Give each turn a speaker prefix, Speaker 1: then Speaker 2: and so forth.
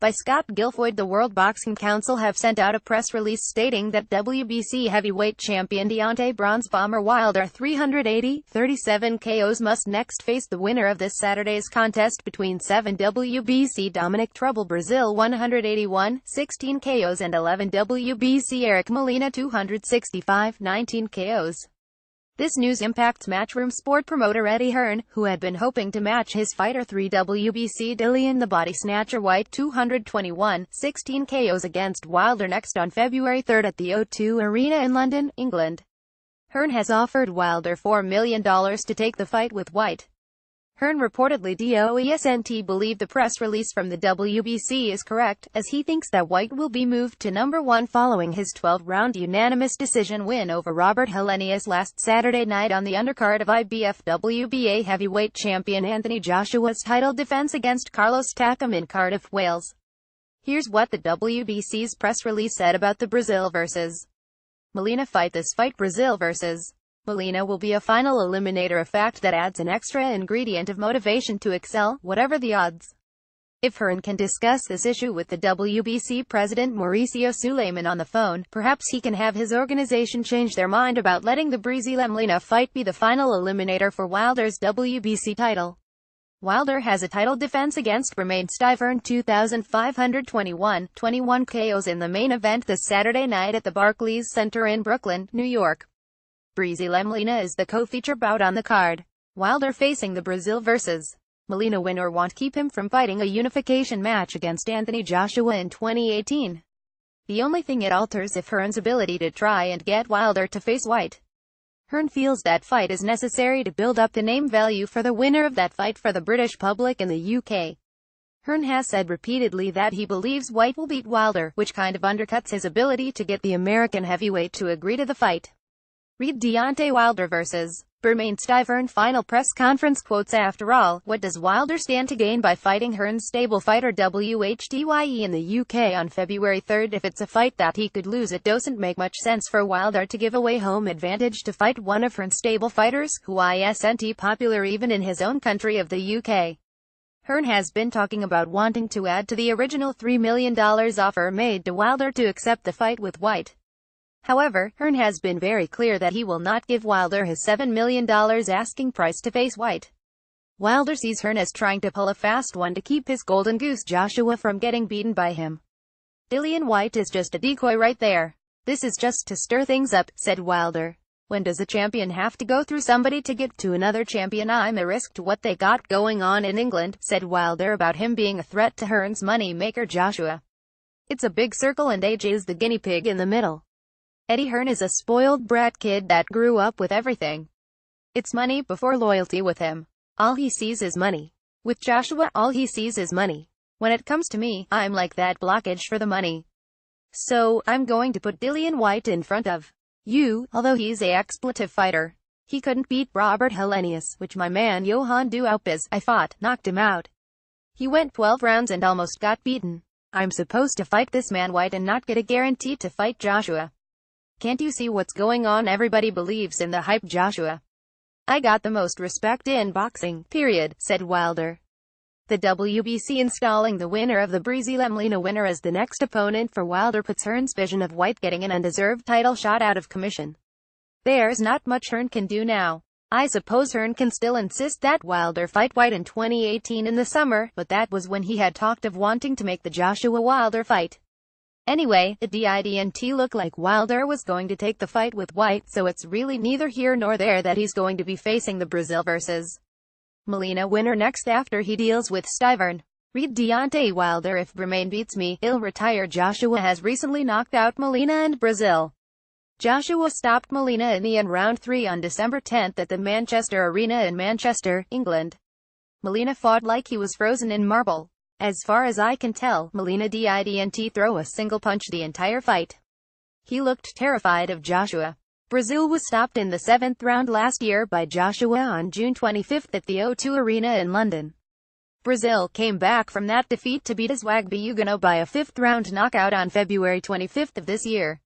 Speaker 1: by Scott Gilfoid. The World Boxing Council have sent out a press release stating that WBC heavyweight champion Deontay "Bronze Bomber" Wilder 37 KOs must next face the winner of this Saturday's contest between 7 WBC Dominic "Trouble" Breazeale 16 KOs and 11 WBC Eric Molina 19 KOs. This news impacts Matchroom Sport promoter Eddie Hearn, who had been hoping to match his fighter 3 WBC Dillian the Body Snatcher White 16 KOs against Wilder next on February 3 at the O2 Arena in London, England. Hearn has offered Wilder $4 million to take the fight with White. Hearn reportedly doesn't believe the press release from the WBC is correct, as he thinks that White will be moved to number 1 following his 12-round unanimous decision win over Robert Helenius last Saturday night on the undercard of IBF WBA heavyweight champion Anthony Joshua's title defense against Carlos Takam in Cardiff, Wales. Here's what the WBC's press release said about the Breazeale vs. Molina fight. This fight, Breazeale vs. Molina, will be a final eliminator, a fact that adds an extra ingredient of motivation to excel, whatever the odds. If Hearn can discuss this issue with the WBC president Mauricio Suleiman on the phone, perhaps he can have his organization change their mind about letting the Breazeale-Molina fight be the final eliminator for Wilder's WBC title. Wilder has a title defense against Romain Stiverne 21 KOs in the main event this Saturday night at the Barclays Center in Brooklyn, New York. Breazeale-Molina is the co-feature bout on the card. Wilder facing the Breazeale vs. Molina winner won't keep him from fighting a unification match against Anthony Joshua in 2018. The only thing it alters is Hearn's ability to try and get Wilder to face White. Hearn feels that fight is necessary to build up the name value for the winner of that fight for the British public in the UK. Hearn has said repeatedly that he believes White will beat Wilder, which kind of undercuts his ability to get the American heavyweight to agree to the fight. Read Deontay Wilder vs. Romain Stiverne final press conference quotes. After all, what does Wilder stand to gain by fighting Hearn's stable fighter WHDYE in the UK on February 3? If it's a fight that he could lose, it doesn't make much sense for Wilder to give away home advantage to fight one of Hearn's stable fighters, who isn't popular even in his own country of the UK. Hearn has been talking about wanting to add to the original $3 million offer made to Wilder to accept the fight with White. However, Hearn has been very clear that he will not give Wilder his $7 million asking price to face White. Wilder sees Hearn as trying to pull a fast one to keep his golden goose Joshua from getting beaten by him. Dillian White is just a decoy right there. This is just to stir things up, said Wilder. When does a champion have to go through somebody to get to another champion? I'm a risk to what they got going on in England, said Wilder about him being a threat to Hearn's money maker Joshua. It's a big circle and AJ is the guinea pig in the middle. Eddie Hearn is a spoiled brat kid that grew up with everything. It's money before loyalty with him. All he sees is money. With Joshua, all he sees is money. When it comes to me, I'm like that blockage for the money. So, I'm going to put Dillian White in front of you, although he's a expletive fighter. He couldn't beat Robert Helenius, which my man Johan Duhaupas, I fought, knocked him out. He went 12 rounds and almost got beaten. I'm supposed to fight this man White and not get a guarantee to fight Joshua. Can't you see what's going on? Everybody believes in the hype Joshua. I got the most respect in boxing, period, said Wilder. The WBC installing the winner of the Breazeale-Molina winner as the next opponent for Wilder puts Hearn's vision of White getting an undeserved title shot out of commission. There's not much Hearn can do now. I suppose Hearn can still insist that Wilder fight White in 2018 in the summer, but that was when he had talked of wanting to make the Joshua-Wilder fight. Anyway, it didn't look like Wilder was going to take the fight with White, so it's really neither here nor there that he's going to be facing the Breazeale vs. Molina winner next after he deals with Stiverne. Read Deontay Wilder: if Romain beats me, he'll retire. Joshua has recently knocked out Molina and Breazeale. Joshua stopped Molina in the end round 3 on December 10 at the Manchester Arena in Manchester, England. Molina fought like he was frozen in marble. As far as I can tell, Molina didn't throw a single punch the entire fight. He looked terrified of Joshua. Breazeale was stopped in the 7th round last year by Joshua on June 25 at the O2 Arena in London. Breazeale came back from that defeat to beat his Wagby Huguenot by a 5th round knockout on February 25 of this year.